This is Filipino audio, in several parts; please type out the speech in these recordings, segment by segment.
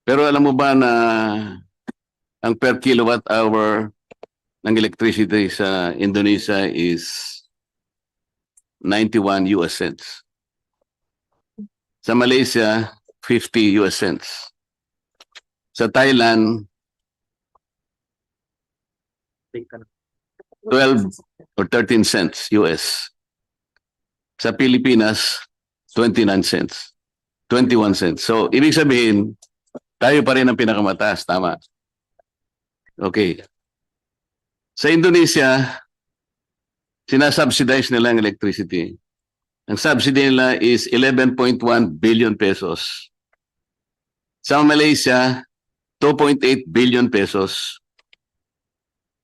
Pero alam mo ba na ang per kilowatt hour ng electricity sa Indonesia is 91 US cents. Sa Malaysia, 50 US cents. Sa Thailand, 12 or 13 cents US. Sa Pilipinas, 29 cents. 21 cents. So, ibig sabihin, tayo pa rin ang pinakamataas. Tama. Okay. Sa Indonesia, sinasubsidize nila ang electricity. Ang subsidy nila is 11.1 billion pesos. Sa Malaysia, 2.8 billion pesos.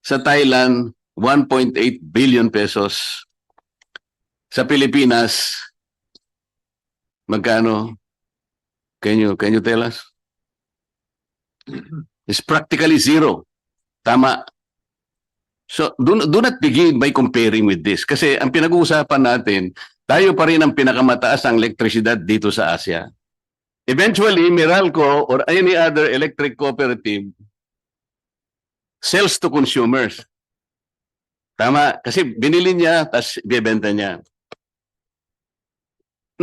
Sa Thailand, 1.8 billion pesos. Sa Pilipinas, magkano? Can you tell us? It's practically zero. Tama. So, do not begin by comparing with this. Kasi ang pinag-uusapan natin, tayo pa rin ang pinakamataas ang elektrisidad dito sa Asia. Eventually, Meralco or any other electric cooperative sells to consumers. Tama. Kasi binili niya, tapos bibenta niya.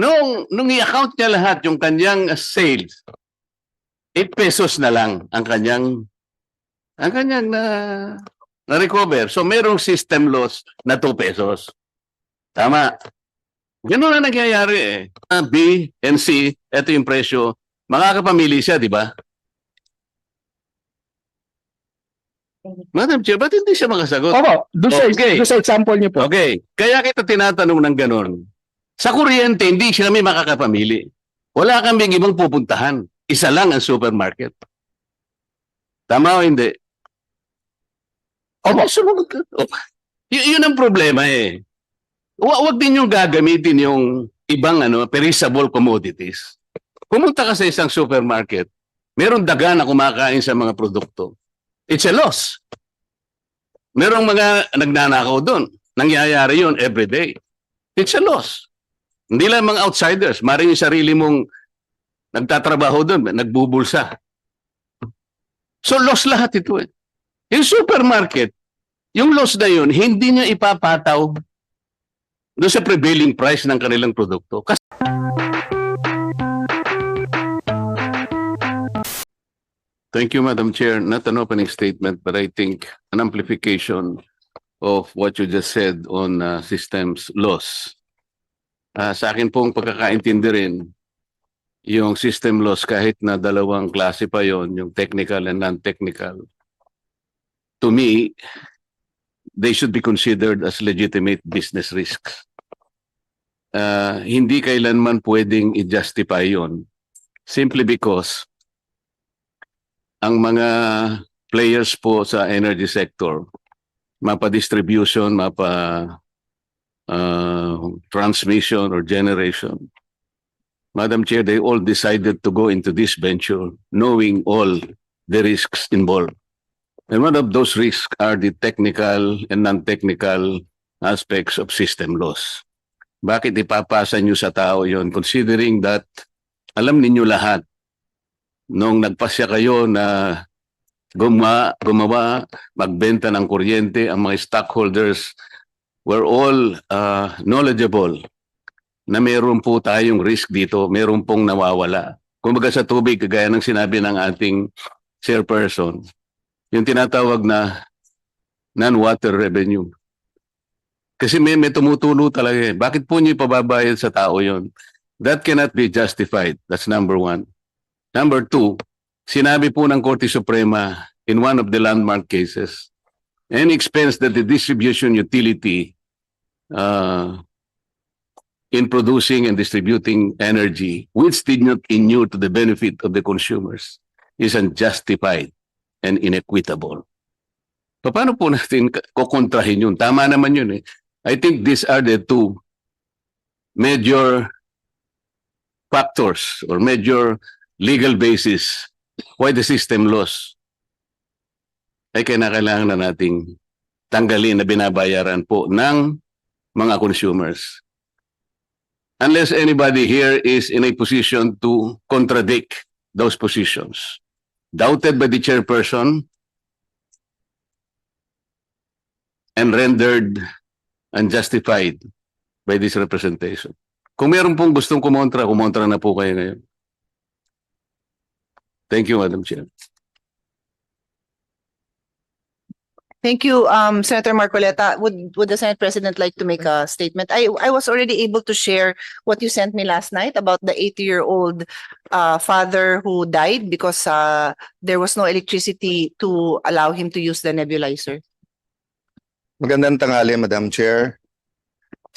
Nung i-account niya lahat yung kanyang sales, 8 pesos na lang ang kanyang na-recover. So merong system loss na 2 pesos. Tama. Ganun na nangyayari eh. B and C, ito yung presyo. Makakapamili siya, di ba? Madam Chair, ba't hindi siya makasagot? Opo, doon sa example niyo po. Okay. Kaya kita tinatanong ng ganun. Sa kuryente, hindi siya may makakapamili. Wala kang ibang pupuntahan. Isa lang ang supermarket. Tama o hindi? Opo. Yun ang problema eh. Huwag din yung gagamitin yung ibang perishable commodities. Pumunta ka sa isang supermarket, meron daga na kumakain sa mga produkto. It's a loss. Merong mga nagnanakaw doon. Nangyayari yun every day. It's a loss. Hindi lang mga outsiders. Maring yung sarili mong nagtatrabaho doon, nagbubulsa. So loss lahat ito eh. Yung supermarket, yung loss na yun, hindi niya ipapataw doon sa prevailing price ng kanilang produkto. Kasi thank you, Madam Chair. Not an opening statement, but I think an amplification of what you just said on systems loss. Sa akin pong pagkakaintindi rin, yung system loss kahit na dalawang klase pa yon, yung technical and non-technical, to me, they should be considered as legitimate business risks. Hindi kailanman pwedeng i-justify yon simply because ang mga players po sa energy sector, mapa-distribution, transmission or generation, Madam Chair, they all decided to go into this venture knowing all the risks involved. And one of those risks are the technical and non-technical aspects of system loss. Bakit ipapasa nyo sa tao yon, considering that alam ninyo lahat nung nagpasya kayo na gumawa, magbenta ng kuryente, ang mga stockholders were all knowledgeable na meron po tayong risk dito, meron pong nawawala. Kumbaga sa tubig, kagaya ng sinabi ng ating chairperson, yung tinatawag na non-water revenue. Kasi may tumutulo talaga eh. Bakit po niyo ipababayad sa tao yon? That cannot be justified. That's number one. Number two, sinabi po ng Korte Suprema in one of the landmark cases, any expense that the distribution utility in producing and distributing energy which did not inure to the benefit of the consumers is unjustified and inequitable. Paano po natin kukontrahin yun? Tama naman yun eh. I think these are the two major factors or major legal basis why the system loss ay kailangan na nating tanggalin na binabayaran po ng mga consumers. Unless anybody here is in a position to contradict those positions. doubted by the chairperson, and rendered unjustified by this representation. Kung meron pong gustong kumontra, kumontra na po kayo ngayon. Thank you, Madam Chair. Thank you, Senator Marcoleta. Would the Senate President like to make a statement? I was already able to share what you sent me last night about the 80-year-old father who died because there was no electricity to allow him to use the nebulizer. Magandang tanghali, Madam Chair.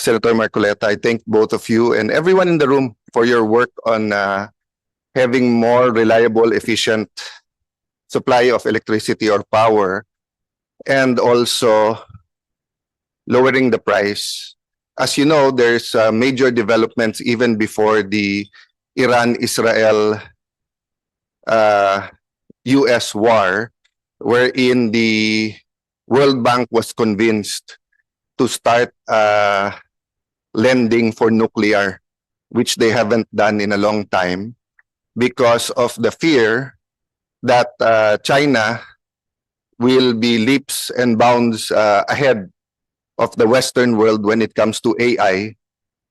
Senator Marcoleta, I thank both of you and everyone in the room for your work on having more reliable, efficient supply of electricity or power, and also lowering the price. As you know, there's major developments even before the Iran-Israel US war, wherein the World Bank was convinced to start lending for nuclear, which they haven't done in a long time because of the fear that China will be leaps and bounds ahead of the Western world when it comes to AI,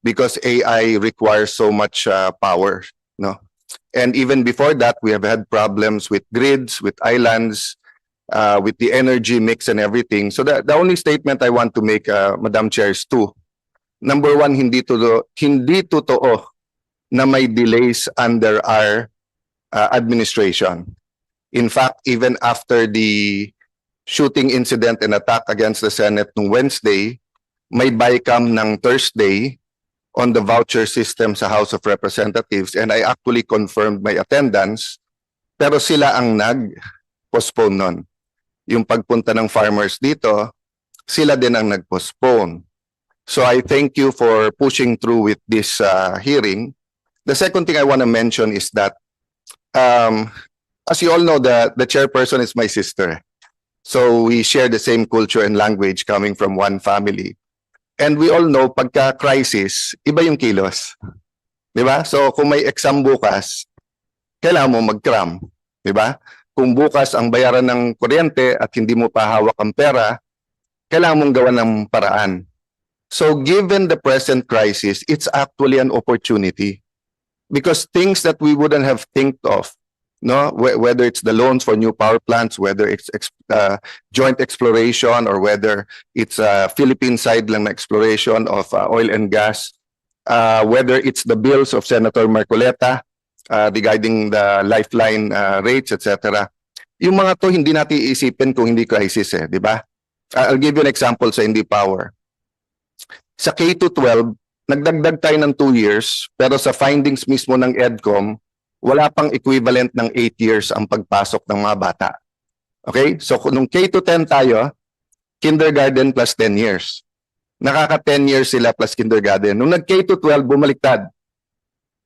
because AI requires so much power, no? And even before that, we have had problems with grids, with islands, with the energy mix and everything. So the only statement I want to make, Madam Chair, is two. Number one, hindi totoo na may delays under our administration. In fact, even after the shooting incident and attack against the Senate nung Wednesday, may BICAM ng Thursday on the voucher system sa House of Representatives, and I actually confirmed my attendance, pero sila ang nag-postpone nun. Yung pagpunta ng farmers dito, sila din ang nag-postpone. So I thank you for pushing through with this hearing. The second thing I want to mention is that, as you all know, the chairperson is my sister. So we share the same culture and language coming from one family. And we all know, pagka-crisis, iba yung kilos. Di ba? So kung may exam bukas, kailangan mo mag-cram. Di ba? Kung bukas ang bayaran ng kuryente at hindi mo pa hawak ang pera, kailangan mong gawan ng paraan. So given the present crisis, it's actually an opportunity. Because things that we wouldn't have think of, no, whether it's the loans for new power plants, whether it's joint exploration, or whether it's Philippine side lang na exploration of oil and gas, whether it's the bills of Senator Marcoleta regarding the lifeline rates, etc. Yung mga to hindi natin iisipin kung hindi crisis, di ba? I'll give you an example sa hindi power. Sa K-12, nagdagdag tayo ng 2 years, pero sa findings mismo ng EDCOM, wala pang equivalent ng 8 years ang pagpasok ng mga bata. Okay? So nung K-10 tayo, kindergarten plus 10 years. Nakaka 10 years sila plus kindergarten. Nung nag-K-12, bumaliktad.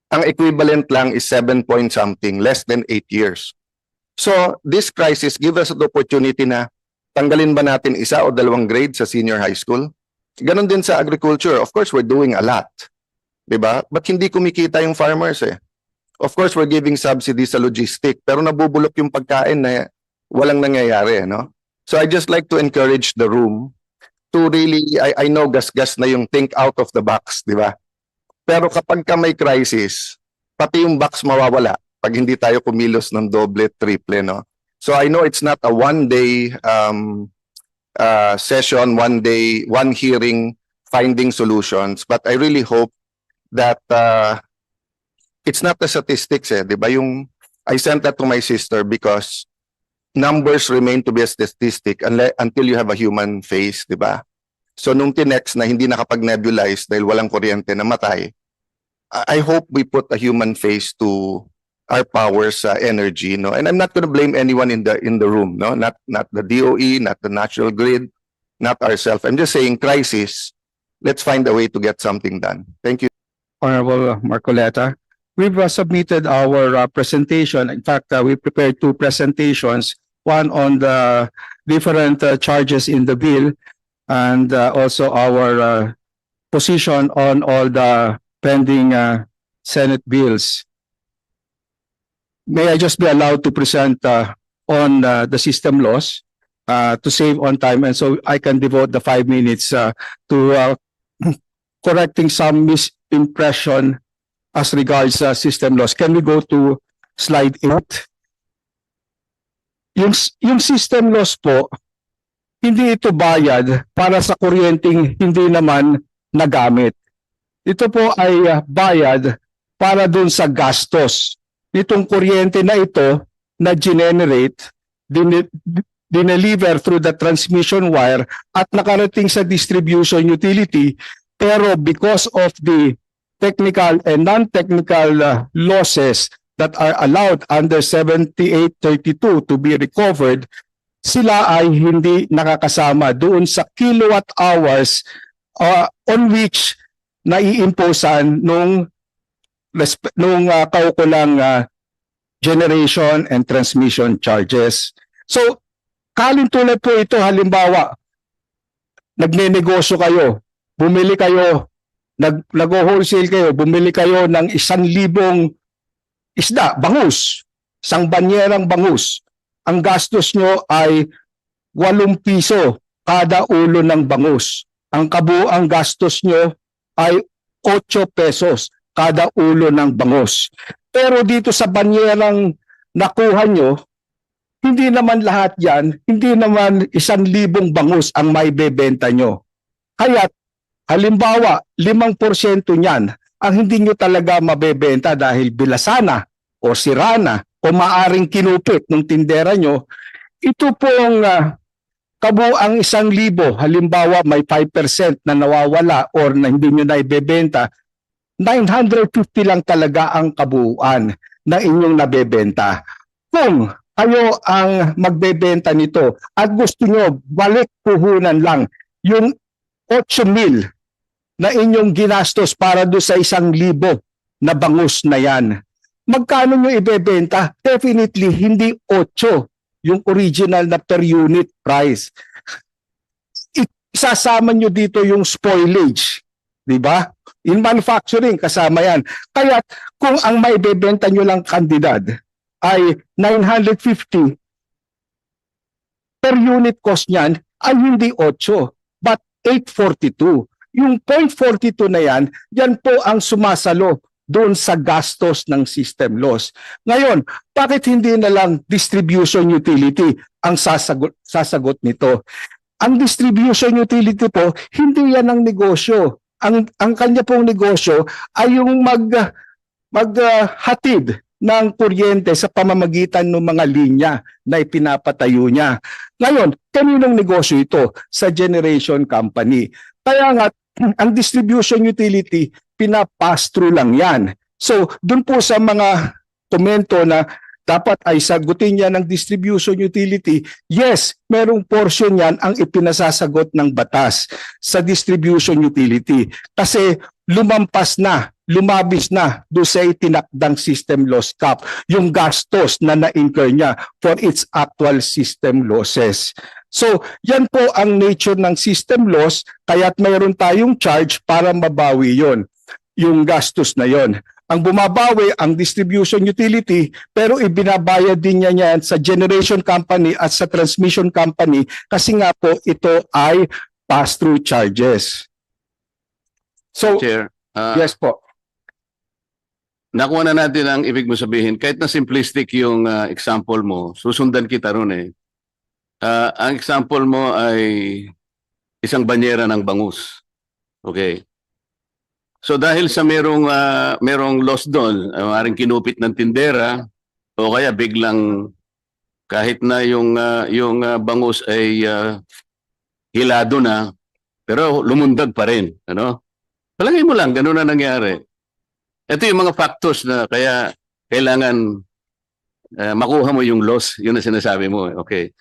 Ang equivalent lang is 7 point something, less than 8 years. So this crisis gives us the opportunity na tanggalin ba natin 1 o 2 grade sa senior high school? Ganon din sa agriculture. Of course, we're doing a lot. Diba? But hindi kumikita yung farmers eh. Of course, we're giving subsidies sa logistic, pero nabubulok yung pagkain na walang nangyayari, no? So I just like to encourage the room to really, I know gas-gas na yung think out of the box, di ba? Pero kapag ka may crisis, pati yung box mawawala pag hindi tayo kumilos ng doble, triple, no? So I know it's not a one-day session, one hearing, finding solutions, but I really hope that it's not the statistics, eh, di ba? Yung I sent that to my sister because numbers remain to be a statistic until you have a human face, di ba? So nung tinext na hindi nakapag-nebulize dahil walang kuryente, namatay, I hope we put a human face to our powers energy, no? And I'm not going to blame anyone in the room, no? Not the DOE, not the national grid, not ourselves. I'm just saying crisis. Let's find a way to get something done. Thank you. Honorable Marcoleta. We've submitted our presentation. In fact, we prepared 2 presentations, one on the different charges in the bill, and also our position on all the pending Senate bills. may I just be allowed to present on the system laws to save on time, and so I can devote the 5 minutes to correcting some misimpression as regards system laws. Can we go to slide 8? Yung system laws po, hindi ito bayad para sa kuryenteng hindi naman nagamit. Ito po ay bayad para dun sa gastos nitong kuryente na ito na generate, dineliver through the transmission wire at nakarating sa distribution utility, pero because of the technical and non-technical losses that are allowed under 7832 to be recovered, sila ay hindi nakakasama doon sa kilowatt hours on which naiimposan nung kaukulang generation and transmission charges. So, kalintulad po ito, halimbawa, nagnenegosyo kayo, bumili kayo, nag-wholesale kayo, bumili kayo ng 1,000 isda, bangus, isang banyerang bangus. Ang gastos nyo ay 8 piso kada ulo ng bangus. Ang kabuang gastos nyo ay 8 pesos kada ulo ng bangus. Pero dito sa banyerang nakuha nyo, hindi naman lahat yan, hindi naman 1,000 bangus ang may bebenta nyo. Kaya, halimbawa, 5% niyan ang hindi nyo talaga mabebenta dahil bilasana o sirana o maaring kinupit ng tindera nyo. Ito pong kabuang 1,000, halimbawa may 5% na nawawala or na hindi nyo na ibebenta, 950 lang talaga ang kabuuan na inyong nabebenta. Kung kayo ang magbebenta nito at gusto nyo balik puhunan lang yung 8,000 na inyong ginastos para do sa 1,000 na bangus na yan, magkano nyo ibebenta? Definitely hindi 8 yung original na per unit price. Isasama nyo dito yung spoilage, di ba? In manufacturing, kasama yan. Kaya kung ang may bebenta nyo lang kandidad ay 950, per unit cost niyan ay hindi 8, but 842. Yung 0.42 na yan po ang sumasalo doon sa gastos ng system loss. Ngayon, bakit hindi na lang distribution utility ang sasagot nito? Ang distribution utility po, hindi yan ang negosyo. Ang kanya pong negosyo ay yung maghatid ng kuryente sa pamamagitan ng mga linya na ipinapatayo niya. Ngayon, kaninong negosyo ito? Sa generation company. Kaya nga, ang distribution utility, pinapass through lang yan. So, dun po sa mga komento na dapat ay sagutin niya ng distribution utility, yes, merong portion yan ang ipinasasagot ng batas sa distribution utility. Kasi lumabis na doon sa itinakdang system loss cap yung gastos na na-incur niya for its actual system losses. So, yan po ang nature ng system loss, kaya't mayroon tayong charge para mabawi yon, yung gastos na yon. Ang bumabawi ang distribution utility, pero ibinabayad din niya yan sa generation company at sa transmission company kasi nga po ito ay pass-through charges. So, Chair, yes po. nakuha na natin ang ibig mo sabihin. Kahit na simplistic yung example mo, susundan kita ron eh. Ang example mo ay isang banyera ng bangus. Okay. So dahil sa merong loss doon, maaaring kinupit ng tindera o kaya biglang kahit na yung bangus ay hilado na pero lumundag pa rin, ano? Palagay mo lang ganun na nangyari. Ito yung mga factors na kaya kailangan makuha mo yung loss, yun ang sinasabi mo, okay.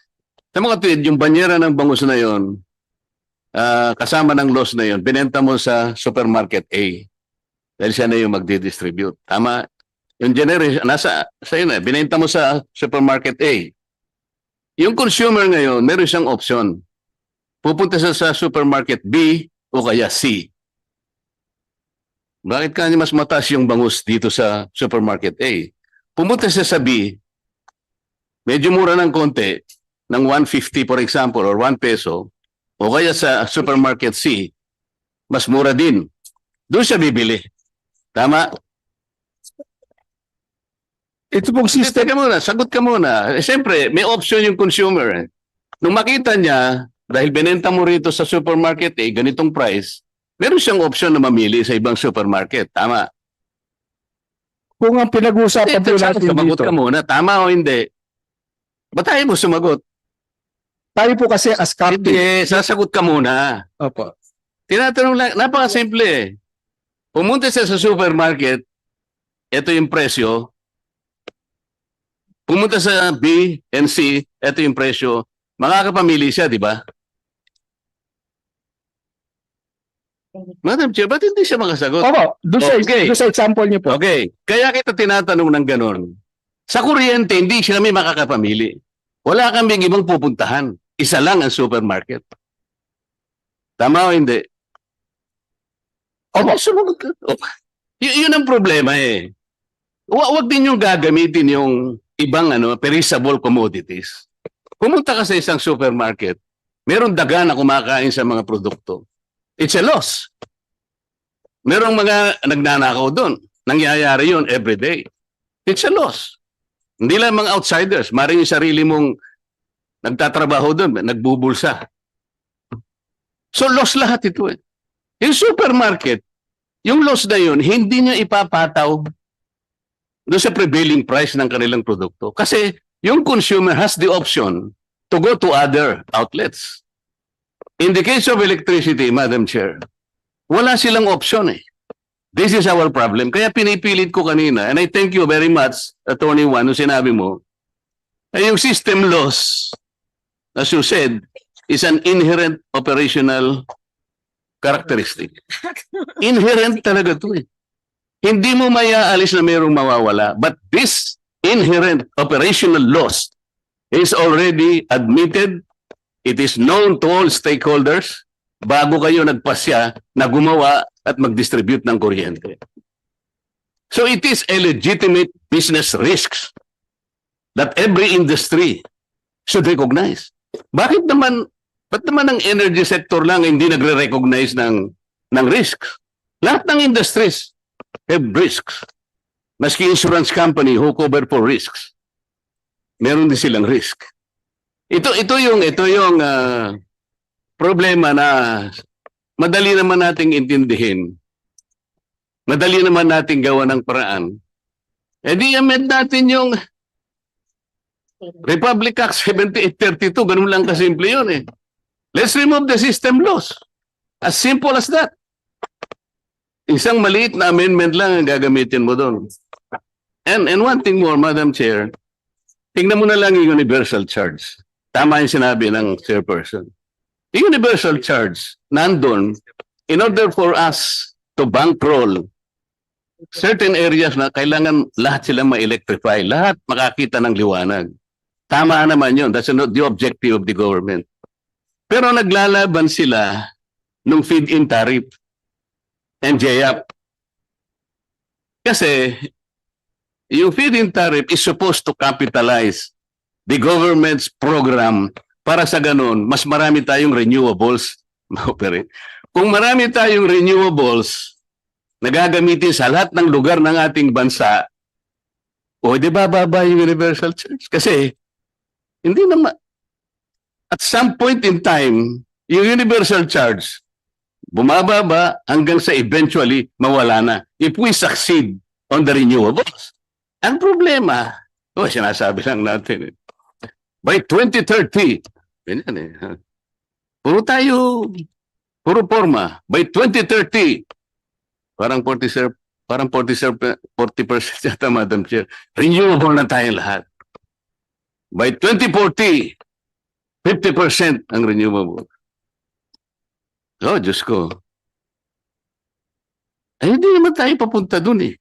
Sa mga tweet, yung banyera ng bangus na yon, kasama ng loss na yon, binenta mo sa supermarket A. Dahil siya na yung magdi-distribute. Tama? Yung generation, nasa sa'yo na, binenta mo sa supermarket A. Yung consumer ngayon, meron siyang option. Pupunta siya sa supermarket B o kaya C. Bakit kanya mas mataas yung bangus dito sa supermarket A? pumunta siya sa B, medyo mura ng konti, ng 150 for example, or 1 peso, o kaya sa supermarket C, mas mura din. Doon siya bibili. Tama? Ito pong system, Teka muna, sagot ka muna. Siyempre, may option yung consumer. Nung makita niya, dahil binenta mo rito sa supermarket, ganitong price, meron siyang option na mamili sa ibang supermarket. Tama? kung ang pinag-uusapan po natin Sumagot dito, ka muna. Tama o hindi? Ba't tayo mo sumagot? tayo po kasi as captive. Hindi, sasagot ka muna. Opo. Tinatanong lang, napakasimple eh. Pumunta siya sa supermarket, ito yung presyo. Pumunta sa B and C, ito yung presyo. Makakapamili siya, di ba? Madam Chair, ba't hindi siya makasagot? Opo, Okay. doon sa example niyo po. Okay, kaya kita tinatanong ng ganon. Sa kuryente, hindi siya kami makakapamili. Wala kaming ibang pupuntahan. Isa lang ang supermarket. Tama o hindi? Opo. Sumagot ka. Yun ang problema eh. Huwag din yung gagamitin yung ibang perishable commodities. Pumunta ka sa isang supermarket, meron daga na kumakain sa mga produkto. It's a loss. Merong mga nagnanakaw doon. Nangyayari yun every day. It's a loss. Hindi lang mga outsiders. Maring yung sarili mong nagtatrabaho doon, nagbubulsa. So loss lahat ito eh. Yung supermarket, yung loss na yun, hindi niya ipapataw doon sa prevailing price ng kanilang produkto. Kasi yung consumer has the option to go to other outlets. In the case of electricity, Madam Chair, wala silang option eh. This is our problem. Kaya pinipilit ko kanina, and I thank you very much, Attorney Juan, nung sinabi mo, ay yung system loss, as you said, is an inherent operational characteristic. Inherent talaga to eh. Hindi mo mayaalis na mayroong mawawala. But this inherent operational loss is already admitted. It is known to all stakeholders bago kayo nagpasya na gumawa at mag-distribute ng kuryente. So it is a legitimate business risks that every industry should recognize. Ba't naman ang energy sector lang hindi nagre-recognize ng risks? Lahat ng industries have risks. Maski insurance company who cover for risks, meron din silang risk. Ito yung problema na madali naman nating intindihin. Madali naman nating gawa ng paraan. Di amend natin yung Republic Act 7832, ganun lang kasimple yun eh. Let's remove the system laws. As simple as that. Isang maliit na amendment lang ang gagamitin mo doon. And one thing more, Madam Chair, tingnan mo na lang yung universal charge. Tama yung sinabi ng chairperson. Yung universal charge, nandun, in order for us to bankroll certain areas na kailangan lahat sila ma-electrify, lahat makakita ng liwanag. Tama naman yun. That's not the objective of the government. Pero naglalaban sila nung feed-in tariff and JAP. Kasi yung feed-in tariff is supposed to capitalize the government's program para sa ganun, mas marami tayong renewables ma-operate. Kung marami tayong renewables na gagamitin sa lahat ng lugar ng ating bansa, o di bababa yung universal charge? Kasi hindi naman, at some point in time, yung universal charge, bumababa hanggang sa eventually mawala na. If we succeed on the renewables. Ang problema, sinasabi lang natin, by 2030, ganyan eh. Puro forma. By 2030, parang 40% yata, Madam Chair, renewable na tayong lahat. By 2040, 50% ang renewable. Oh, Diyos ko. Ay, hindi naman tayo papunta dun eh.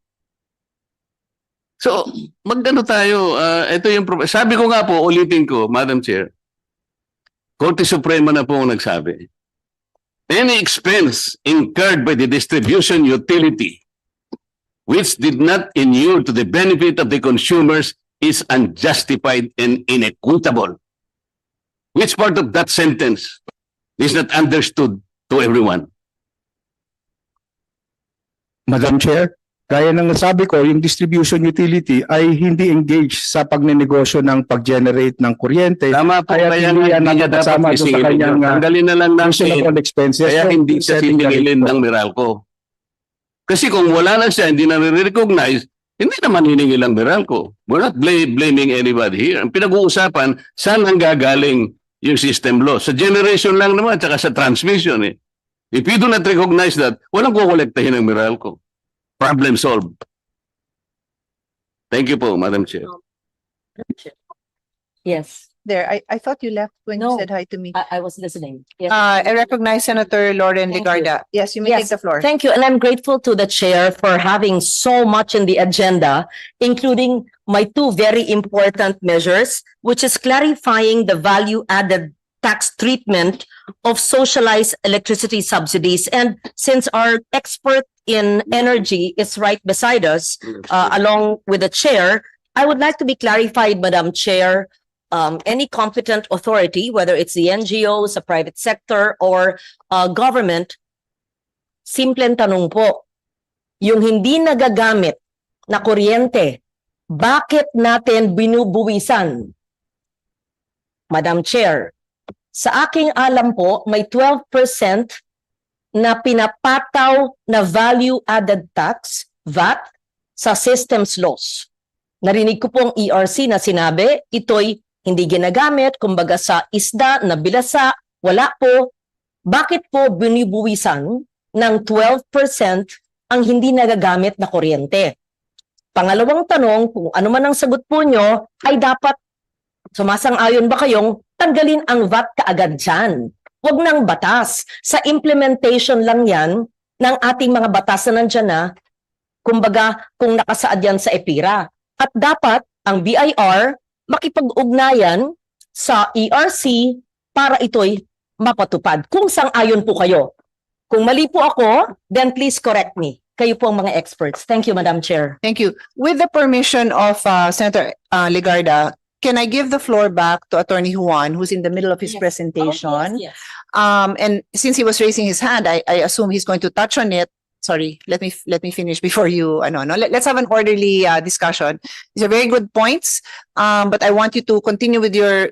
So, magano tayo, ito yung problem. Sabi ko nga po, ulitin ko, Madam Chair, Korte Suprema na po ang nagsabi, any expense incurred by the distribution utility which did not inure to the benefit of the consumers is unjustified and inequitable. Which part of that sentence is not understood to everyone? Madam Chair, gaya ng nasabi ko, yung distribution utility ay hindi engaged sa pagnenegosyo ng pag-generate ng kuryente. Tama po, Kaya kaya hindi nga yan hindi niya dapat nakakasama doon sa isingilin kanyang, yun. Tanggalin na lang natin. Personal expenses. Kaya So, hindi siya setting the siningilin rate ng Meralco. Kasi kung wala na siya, hindi na recognize, hindi naman hiningil ang Meralco. We're not blaming anybody here. Ang pinag-uusapan, saan ang gagaling yung system loss? Sa generation lang naman, tsaka sa transmission eh. If you do not recognize that, walang kukolektahin ng Meralco. Problem solved. Thank you po, Madam Chair. Yes, There, I thought you left when you No. said hi to me. I was listening. Yes. I recognize Senator Lauren Thank you. Legarda. Yes, you may take Yes, the floor. Thank you, and I'm grateful to the chair for having so much in the agenda, including my two very important measures, which is clarifying the value-added tax treatment of socialized electricity subsidies. And since our expert in energy is right beside us, along with the chair, I would like to be clarified, Madam Chair, any competent authority, whether it's the NGOs, the private sector, or government, simpleng tanong po, yung hindi nagagamit na kuryente, bakit natin binubuwisan? Madam Chair, sa aking alam po, may 12% na pinapataw na value-added tax, VAT, sa systems loss. Narinig ko pong ERC na sinabi, ito'y hindi ginagamit, kumbaga sa isda, na bilasa, wala po. Bakit po binibuwisan ng 12% ang hindi nagagamit na kuryente? Pangalawang tanong, kung ano man ang sagot po nyo, ay dapat sumasang-ayon ba kayong tanggalin ang VAT kaagad dyan? Huwag ng batas. Sa implementation lang yan ng ating mga batas na nandyan na, kumbaga kung nakasaad yan sa EPIRA. At dapat ang BIR makipag-ugnayan sa ERC para ito'y mapatupad. Kung sang-ayon po kayo. Kung mali po ako, then please correct me. Kayo po ang mga experts. Thank you, Madam Chair. Thank you. With the permission of Senator Legarda, can I give the floor back to Attorney Juan, who's in the middle of his Yes. presentation? Yes. And since he was raising his hand, I assume he's going to touch on it. Sorry, let me finish before you. Let's have an orderly discussion. These are very good points, but I want you to continue with your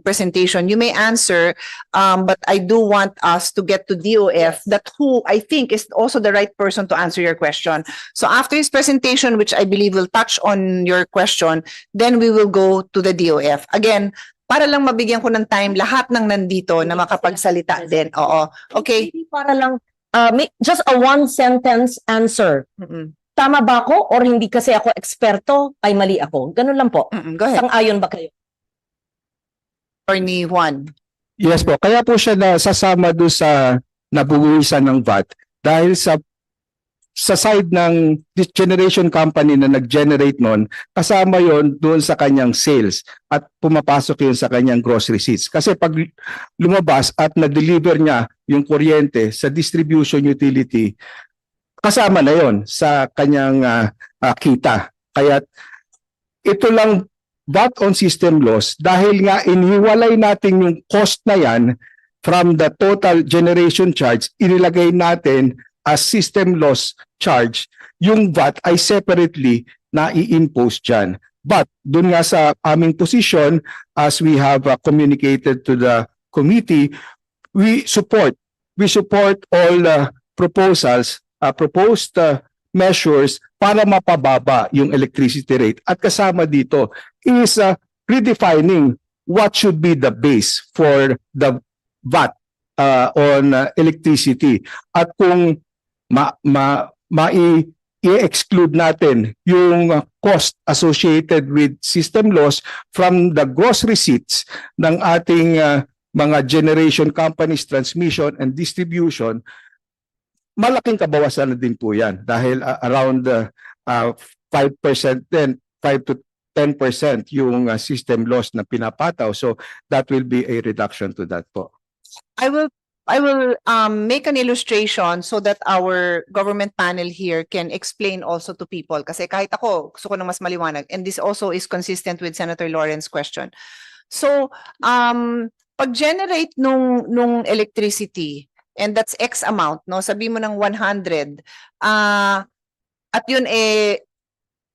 presentation. You may answer, but I do want us to get to DOF, that who I think is also the right person to answer your question. So after his presentation, which I believe will touch on your question, then we will go to the DOF. Again, para lang mabigyan ko ng time lahat ng nandito na makapagsalita din. Oo. Okay. Maybe para lang, just a one-sentence answer. Mm-mm. Tama ba ako or hindi kasi ako eksperto, ay mali ako? Ganun lang po. Mm-mm. Go ahead. Sang-ayon ba kayo? Attorney Juan. Yes po, kaya po siya nasasama doon sa nabubuwisan ng VAT dahil sa side ng generation company na nag-generate nun, kasama yon doon sa kanyang sales at pumapasok yun sa kanyang gross receipts. Kasi pag lumabas at na-deliver niya yung kuryente sa distribution utility, kasama na yon sa kanyang kita. Kaya ito lang VAT on system loss dahil nga iniwalay natin yung cost na yan from the total generation charge, inilagay natin as system loss charge, yung VAT ay separately na i-impose dyan. But dun nga sa aming position, as we have communicated to the committee, we support all proposals, proposed measures para mapababa yung electricity rate. At kasama dito is redefining what should be the base for the VAT on electricity. At kung i-exclude natin yung cost associated with system loss from the gross receipts ng ating mga generation companies, transmission and distribution, malaking kabawasan na din po yan dahil around 5% then 5 to 10% yung system loss na pinapataw. So that will be a reduction to that po. I will make an illustration so that our government panel here can explain also to people. Kasi kahit ako, gusto ko na mas maliwanag. And this also is consistent with Senator Lawrence's question. So, pag-generate nung electricity, and that's X amount, no? Sabi mo ng 100, at yun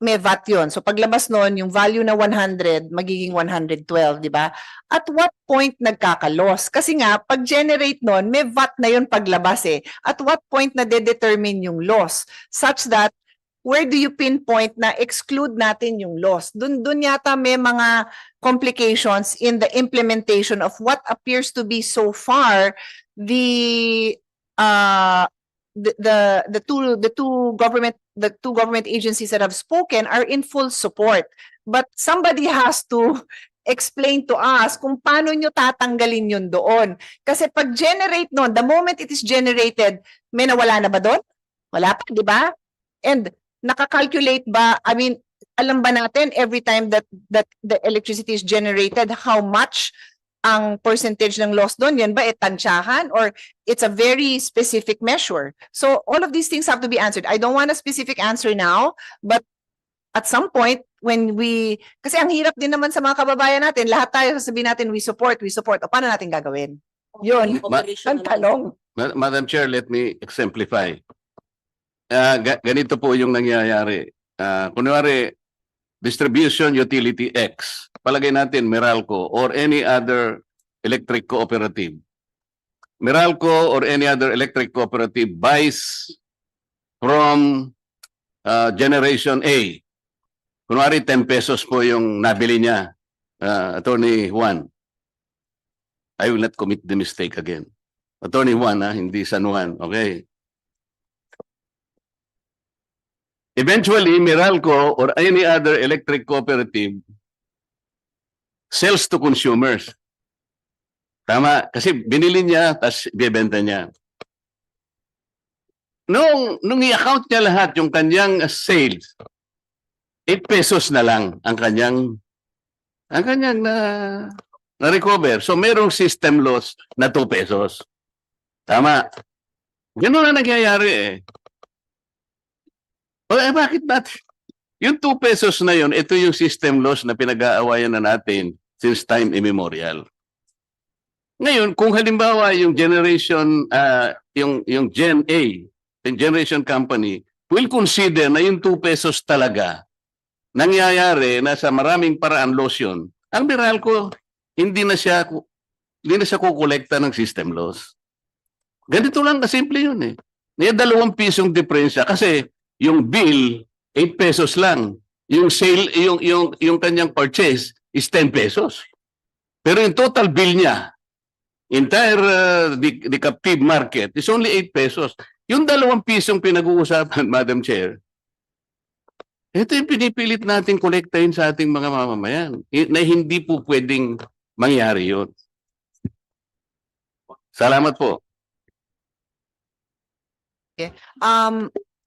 may VAT yun. So paglabas nun, yung value na 100, magiging 112, di ba? At what point nagkakalos? Kasi nga, pag-generate nun, may VAT na yun paglabas eh. At what point na de-determine yung loss? Such that, where do you pinpoint na exclude natin yung loss? Dun yata may mga complications in the implementation of what appears to be so far the two government agencies that have spoken are in full support. But somebody has to explain to us kung paano nyo tatanggalin yun doon. Kasi pag generate nun, the moment it is generated, may nawala na ba doon? Wala pa, di ba? And nakakalculate ba, I mean, alam ba natin every time that the electricity is generated, how much ang percentage ng loss doon? Yan ba tansyahan or it's a very specific measure? So all of these things have to be answered. I don't want a specific answer now, but at some point when kasi ang hirap din naman sa mga kababayan natin, lahat tayo sasabihin natin we support. O paano natin gagawin? Yun, ang tanong. Madam Chair, let me exemplify. Ganito po yung nangyayari. Kunwari, distribution utility X, palagay natin Meralco or any other electric cooperative. Meralco or any other electric cooperative buys from generation A. Kunwari 10 pesos po yung nabili niya, Attorney Juan. I will not commit the mistake again. Attorney Juan, hindi San Juan. Okay. Eventually, Meralco or any other electric cooperative sells to consumers. Tama? Kasi binili niya, tapos bibenta niya. Nung i-account niya lahat yung kanyang sales, 8 pesos na lang ang kanyang na-recover. So, merong system loss na 2 pesos. Tama? Ganun na nangyayari eh. Bakit natin? Yung 2 pesos na yun, ito yung system loss na pinag-aawayan na natin since time immemorial. Ngayon, kung halimbawa yung generation, yung Gen A, yung generation company, will consider na yung 2 pesos talaga nangyayari na sa maraming paraan loss yun, ang Meralco, hindi na siya kukolekta ng system loss. Ganito lang kasimple yun eh. May 2 pisong diferensya kasi yung bill 8 pesos lang. Yung sale, yung kanyang purchase is 10 pesos. Pero yung total bill niya, entire the captive market is only 8 pesos. Yung 2 pisong pinag-uusapan, Madam Chair, ito yung pinipilit natin kolektahin sa ating mga mamamayan na hindi po pwedeng mangyari yun. Salamat po.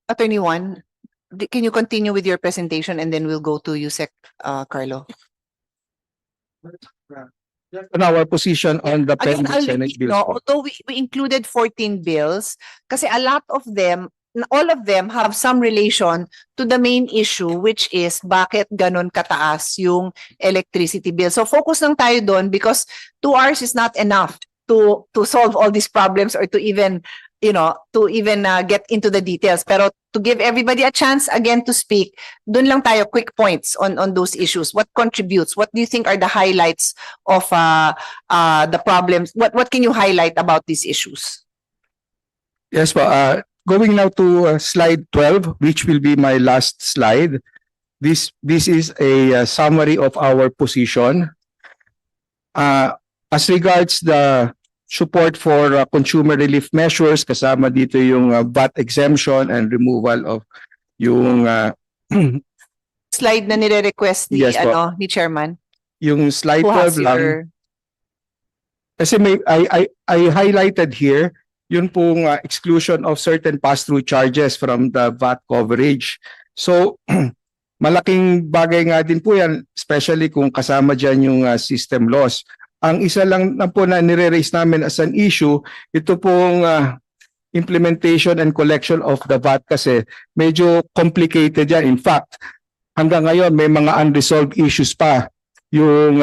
Attorney Juan, can you continue with your presentation and then we'll go to Yusek Carlo? On our position on the Again, pending I'll Senate repeat, bills. no, although we included 14 bills, kasi a lot of them, all of them have some relation to the main issue, which is bakit ganun kataas yung electricity bill. So focus lang tayo doon because 2 hours is not enough to solve all these problems or to even get into the details. Pero to give everybody a chance again to speak, dun lang tayo quick points on those issues. What contributes? What do you think are the highlights of the problems? What can you highlight about these issues? Yes, po. Going now to slide 12, which will be my last slide. This is a summary of our position. As regards the support for consumer relief measures, kasama dito yung VAT exemption and removal of yung Slide na nire-request ni, Yes, po. ni Chairman. yung slide Who has 12 lang. your... Kasi I highlighted here yun pong exclusion of certain pass-through charges from the VAT coverage. So, malaking bagay nga din po yan, especially kung kasama dyan yung system loss. Ang isa lang na po na nire-raise namin as an issue, ito pong implementation and collection of the VAT kasi medyo complicated yan. In fact, hanggang ngayon may mga unresolved issues pa. Yung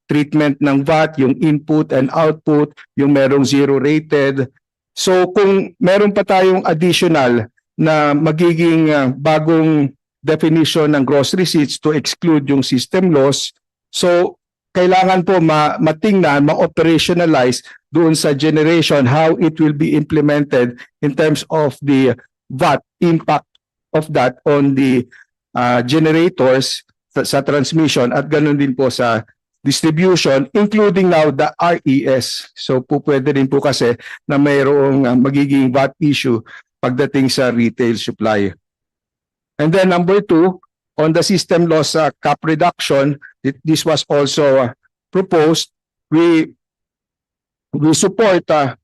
treatment ng VAT, yung input and output, yung merong zero rated. So kung meron pa tayong additional na magiging bagong definition ng gross receipts to exclude yung system loss, so kailangan po matingnan, ma-operationalize doon sa generation how it will be implemented in terms of the VAT impact of that on the generators sa transmission at ganun din po sa distribution, including now the RES. So po pwede rin po kasi na mayroong magiging VAT issue pagdating sa retail supply. And then number 2, on the system loss cap reduction, this was also proposed. We support that,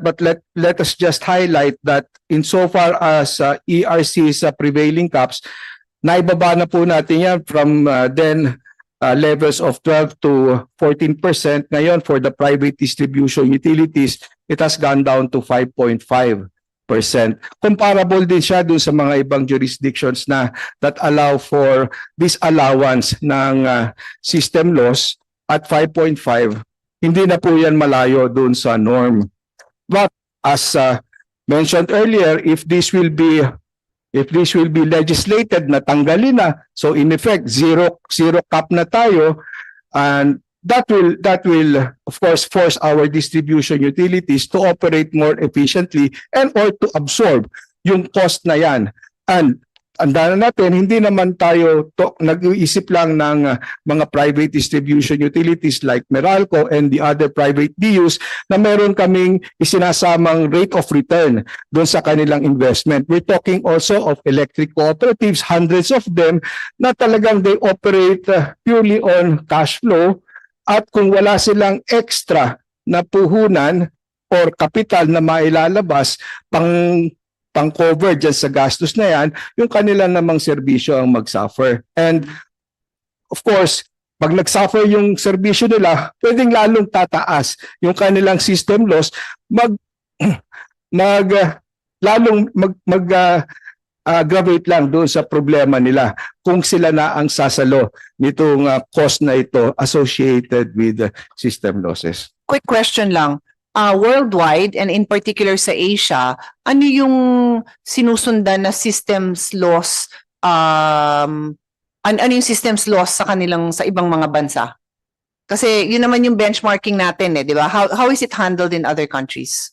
but let us just highlight that insofar as ERC's prevailing caps, naibaba na po natin yan from then levels of 12 to 14%. Ngayon, for the private distribution utilities, it has gone down to 5.5%. Comparable din siya dun sa mga ibang jurisdictions na that allow for disallowance ng system loss at 5.5. Hindi na po yan malayo dun sa norm. But as mentioned earlier, if this will be legislated na tanggalin na, so in effect zero cap na tayo, and that will of course force our distribution utilities to operate more efficiently and or to absorb yung cost na yan. And andaan natin, hindi naman tayo nag-iisip lang ng mga private distribution utilities like Meralco and the other private DUs na meron kaming isinasamang rate of return doon sa kanilang investment. We're talking also of electric cooperatives, hundreds of them na talagang they operate purely on cash flow, at kung wala silang extra na puhunan or kapital na mailalabas pang-cover dyan sa gastos na yan, yung kanila namang serbisyo ang mag-suffer. And of course, pag nag-suffer yung serbisyo nila, pwedeng lalong tataas yung kanilang system loss, aggravate lang doon sa problema nila kung sila na ang sasalo nitong cost na ito associated with system losses. Quick question lang. Worldwide and in particular sa Asia, ano yung sinusundan na systems loss, ano yung systems loss sa kanilang sa ibang mga bansa? Kasi yun naman yung benchmarking natin di ba? How is it handled in other countries?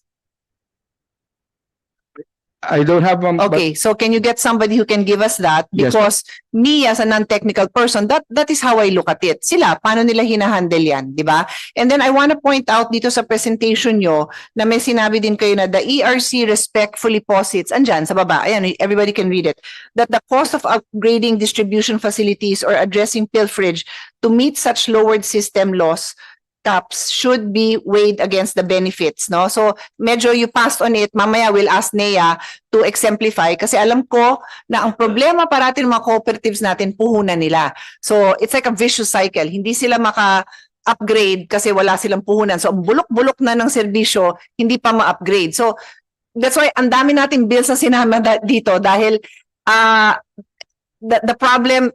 I don't have Okay, so can you get somebody who can give us that? Yes, Because me as a non-technical person, that is how I look at it. Sila, paano nila hinahandle yan, di ba? And then I want to point out dito sa presentation nyo na may sinabi din kayo na the ERC respectfully posits, andyan sa baba, ayan, everybody can read it, that the cost of upgrading distribution facilities or addressing pilferage to meet such lowered system loss caps should be weighed against the benefits, no? So medyo you passed on it. Mamaya we'll ask Nea to exemplify kasi alam ko na ang problema parati ng mga cooperatives natin puhunan nila. So it's like a vicious cycle. Hindi sila maka-upgrade kasi wala silang puhunan. So ang bulok-bulok na ng serbisyo, hindi pa ma-upgrade. So that's why ang dami nating bills na sinama dito dahil the problem,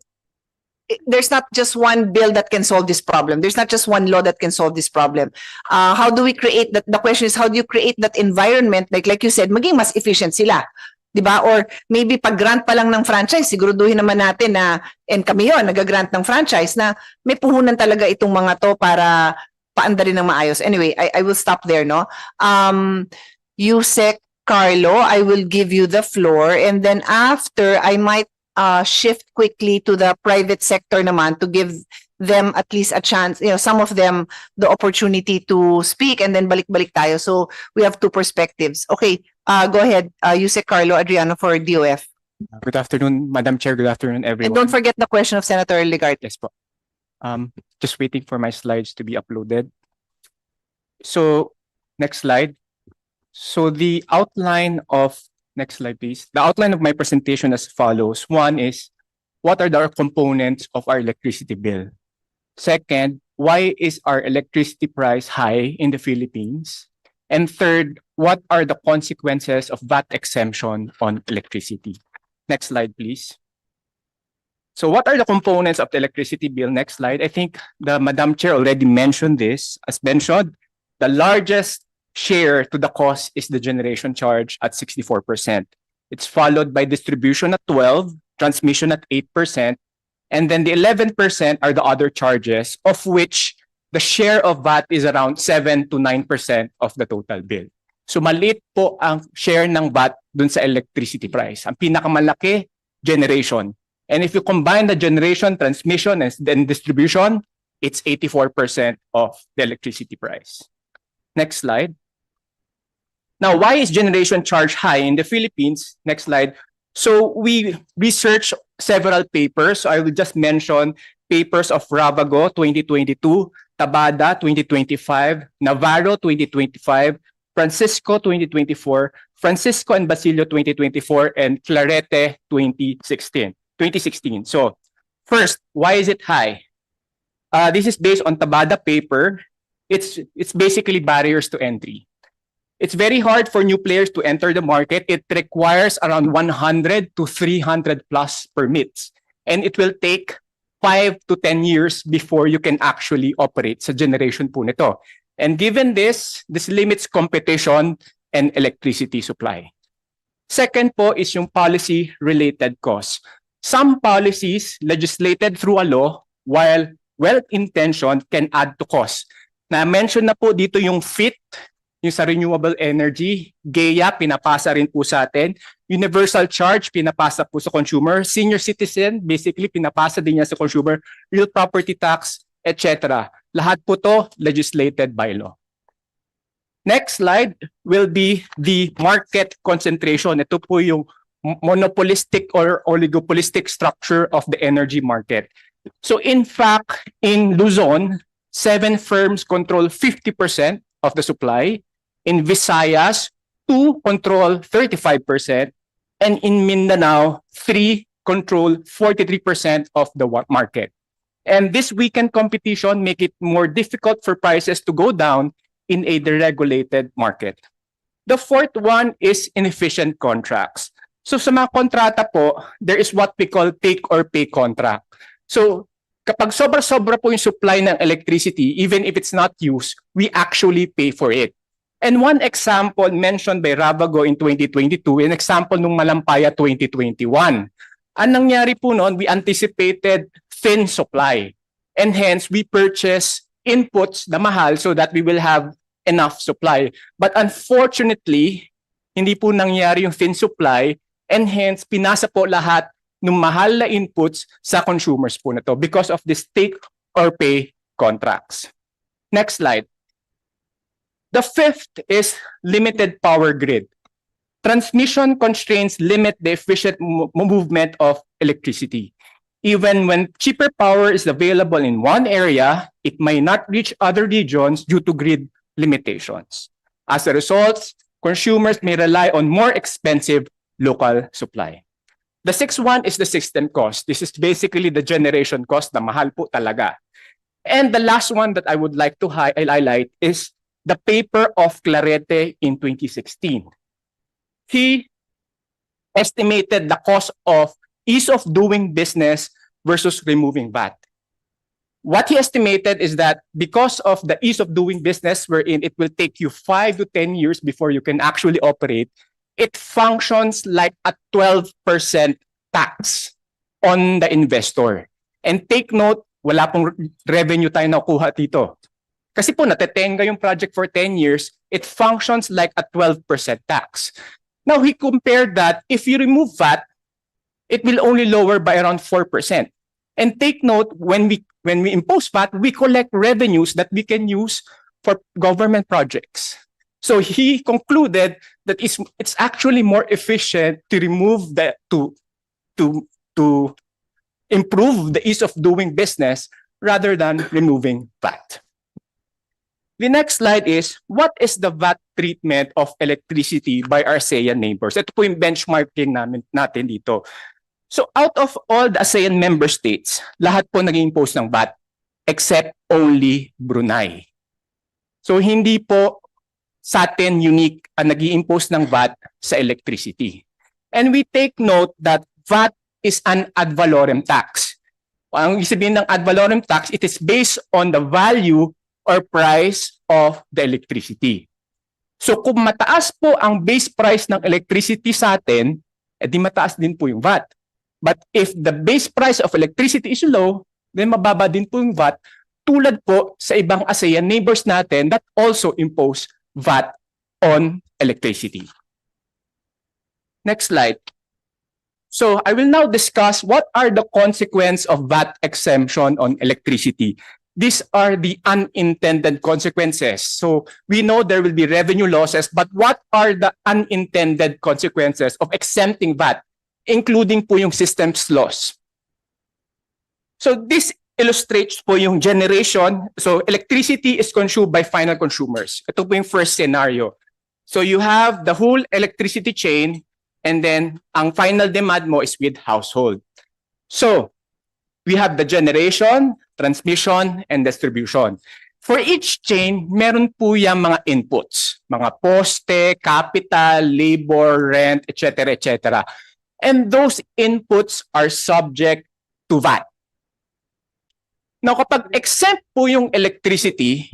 there's not just one bill that can solve this problem. There's not just one law that can solve this problem. How do we create that? The question is, how do you create that environment? Like you said, maging mas efficient sila. Diba? Or maybe pag grant pa lang ng franchise, siguruduhin naman natin na, and kami yun, nag-grant ng franchise na may puhunan talaga itong mga to para paandarin ng maayos. Anyway, I will stop there, no? Yusek Carlo, I will give you the floor. And then after, I might shift quickly to the private sector naman to give them at least a chance, some of them the opportunity to speak, and then balik-balik tayo. So we have two perspectives. Okay, go ahead, Yusek Carlo Adriano for DOF. Good afternoon, Madam Chair. Good afternoon, And everyone. don't forget the question of Senator Ligarte. Yes po. Just waiting for my slides to be uploaded. So, next slide. So the outline of next slide, please. The outline of my presentation as follows. One is, what are the components of our electricity bill? Second, why is our electricity price high in the Philippines? And third, what are the consequences of VAT exemption on electricity? Next slide, please. So what are the components of the electricity bill? Next slide. I think the Madam Chair already mentioned this. As mentioned, the largest share to the cost is the generation charge at 64%. It's followed by distribution at 12%, transmission at 8%, and then the 11% are the other charges, of which the share of VAT is around 7 to 9% of the total bill. So maliit po ang share ng VAT dun sa electricity price. Ang pinakamalaki, generation. And if you combine the generation, transmission, and then distribution, it's 84% of the electricity price. Next slide. Now, why is generation charge high in the Philippines? Next slide. So we researched several papers. So I will just mention papers of Ravago 2022, Tabada 2025, Navarro 2025, Francisco 2024, Francisco and Basilio 2024, and Clarete 2016. So first, why is it high? This is based on Tabada paper. It's basically barriers to entry. It's very hard for new players to enter the market. It requires around 100 to 300 plus permits. And it will take 5 to 10 years before you can actually operate sa generation po nito. And given this limits competition and electricity supply. Second po is yung policy-related costs. Some policies legislated through a law, while well-intentioned, can add to cost. Na-mention na po dito yung FIT, yung sa renewable energy, GEA, pinapasa rin po sa atin. Universal charge, pinapasa po sa consumer. Senior citizen, basically, pinapasa din niya sa consumer. Real property tax, etc. Lahat po to legislated by law. Next slide will be the market concentration. Ito po yung monopolistic or oligopolistic structure of the energy market. So in fact, in Luzon, 7 firms control 50% of the supply. In Visayas, 2 control 35%, and in Mindanao, 3 control 43% of the market. And this weakened competition make it more difficult for prices to go down in a deregulated market. The fourth one is inefficient contracts. So sa mga kontrata po, there is what we call take or pay contract. So kapag sobra-sobra po yung supply ng electricity, even if it's not used, we actually pay for it. And one example mentioned by Ravago in 2022, an example nung Malampaya 2021. Ang nangyari po noon, we anticipated thin supply. And hence, we purchase inputs na mahal so that we will have enough supply. But unfortunately, hindi po nangyari yung thin supply, and hence, pinasa po lahat ng mahal na inputs sa consumers po na to because of this take or pay contracts. Next slide. The fifth is limited power grid. Transmission constraints limit the efficient movement of electricity. Even when cheaper power is available in one area, it may not reach other regions due to grid limitations. As a result, consumers may rely on more expensive local supply. The sixth one is the system cost. This is basically the generation cost na mahal po talaga. And the last one that I would like to highlight is the paper of Clarete in 2016. He estimated the cost of ease of doing business versus removing VAT. What he estimated is that because of the ease of doing business wherein it will take you 5 to 10 years before you can actually operate, it functions like a 12% tax on the investor. And take note, wala pong revenue tayo nakuha dito. Kasi po natetenga yung project for 10 years, it functions like a 12% tax. Now, he compared that if you remove VAT, it will only lower by around 4%. And take note, when we impose VAT, we collect revenues that we can use for government projects. So he concluded that it's actually more efficient to remove the to improve the ease of doing business rather than removing VAT. The next slide is, what is the VAT treatment of electricity by our ASEAN neighbors? Ito po yung benchmarking natin dito. So out of all the ASEAN member states, lahat po nag-impose ng VAT. except only Brunei. So hindi po sa atin unique ang nag-i-impose ng VAT sa electricity. And we take note that VAT is an ad valorem tax. Ang ibig sabihin ng ad valorem tax, it is based on the value or price of the electricity. So kung mataas po ang base price ng electricity sa atin, edi mataas din po yung VAT. But if the base price of electricity is low, then mababa din po yung VAT, tulad po sa ibang ASEAN neighbors natin that also impose VAT on electricity. Next slide. So I will now discuss what are the consequences of VAT exemption on electricity. These are the unintended consequences. So we know there will be revenue losses, but what are the unintended consequences of exempting VAT, including po yung systems loss? So this illustrates po yung generation. So electricity is consumed by final consumers. Ito po yung first scenario. So you have the whole electricity chain, and then ang final demand mo is with household. So we have the generation, transmission, and distribution. For each chain, meron po yung mga inputs, mga poste, capital, labor, rent, etc., etc. And those inputs are subject to VAT. Now, kapag exempt po yung electricity,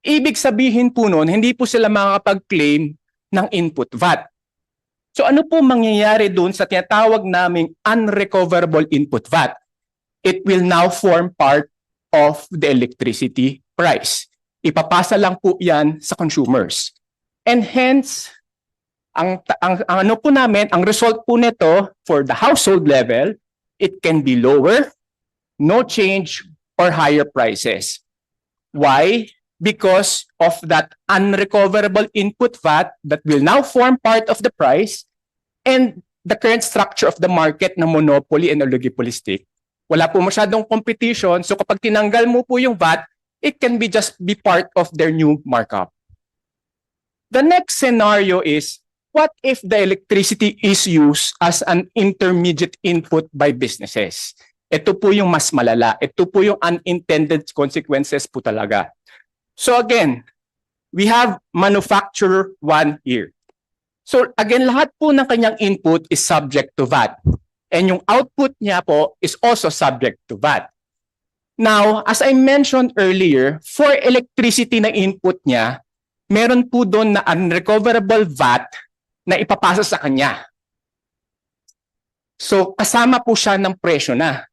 ibig sabihin po nun, hindi po sila makakapag-claim ng input VAT. So ano po mangyayari dun sa tinatawag naming unrecoverable input VAT? It will now form part of the electricity price. Ipapasa lang po yan sa consumers. And hence, ang ano po namin, ang result po nito for the household level, it can be lower, no change, or higher prices. Why? Because of that unrecoverable input VAT that will now form part of the price and the current structure of the market na monopoly and oligopolistic. Wala po masyadong competition, so kapag tinanggal mo po yung VAT, it can be just be part of their new markup. The next scenario is, what if the electricity is used as an intermediate input by businesses? Ito po yung mas malala. Ito po yung unintended consequences po talaga. So again, we have manufacturer 1 here. So again, lahat po ng kanyang input is subject to VAT. And yung output niya po is also subject to VAT. Now, as I mentioned earlier, for electricity na input niya, meron po doon na unrecoverable VAT na ipapasa sa kanya. So kasama po siya ng presyo na.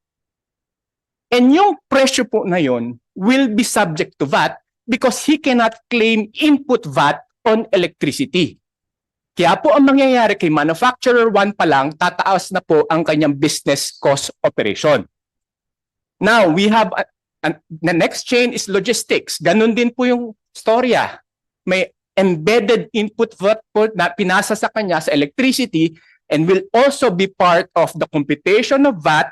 And yung presyo po na yun will be subject to VAT because he cannot claim input VAT on electricity. Kaya po ang mangyayari kay manufacturer 1 pa lang, tataas na po ang kanyang business cost operation. Now, we have, the next chain is logistics. Ganun din po yung storya. May embedded input VAT po na pinasa sa kanya sa electricity and will also be part of the computation of VAT.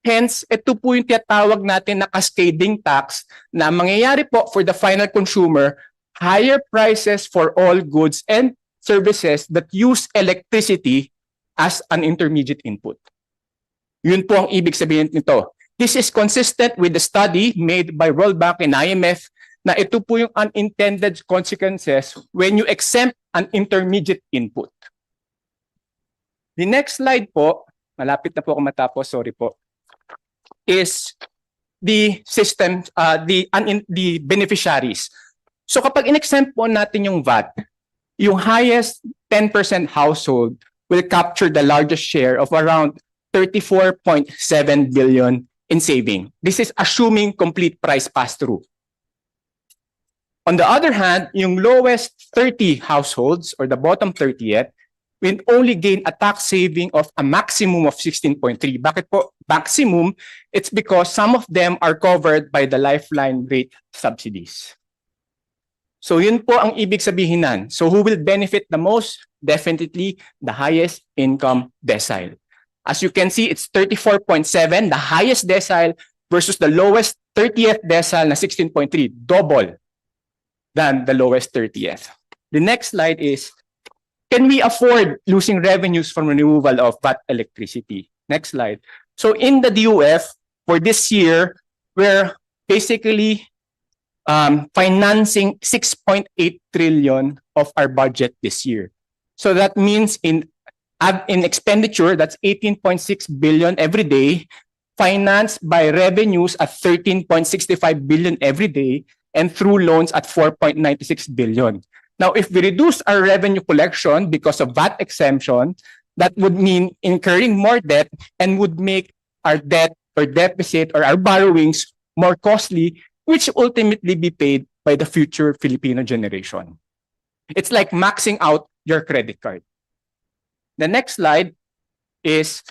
Hence, ito po yung tinatawag natin na cascading tax na mangyayari po for the final consumer, higher prices for all goods and services that use electricity as an intermediate input. Yun po ang ibig sabihin nito. This is consistent with the study made by World Bank and IMF na ito po yung unintended consequences when you exempt an intermediate input. The next slide po, malapit na po ako matapos, sorry po, is the system, the beneficiaries. So kapag in-exempt po natin yung VAT, yung highest 10% household will capture the largest share of around 34.7 billion in saving. This is assuming complete price pass-through. On the other hand, yung lowest 30 households or the bottom 30th will only gain a tax saving of a maximum of 16.3. Bakit po maximum? It's because some of them are covered by the lifeline rate subsidies. So yun po ang ibig sabihin nan. So who will benefit the most? Definitely the highest income decile. As you can see, it's 34.7, the highest decile versus the lowest 30th decile na 16.3, double than the lowest 30th. The next slide is, can we afford losing revenues from removal of VAT electricity? Next slide. So in the DOF, for this year, we're basically financing 6.8 trillion of our budget this year. So that means in expenditure, that's 18.6 billion every day, financed by revenues at 13.65 billion every day, and through loans at 4.96 billion. Now, if we reduce our revenue collection because of VAT exemption, that would mean incurring more debt and would make our debt or deficit or our borrowings more costly, which ultimately be paid by the future Filipino generation. It's like maxing out your credit card. The next slide is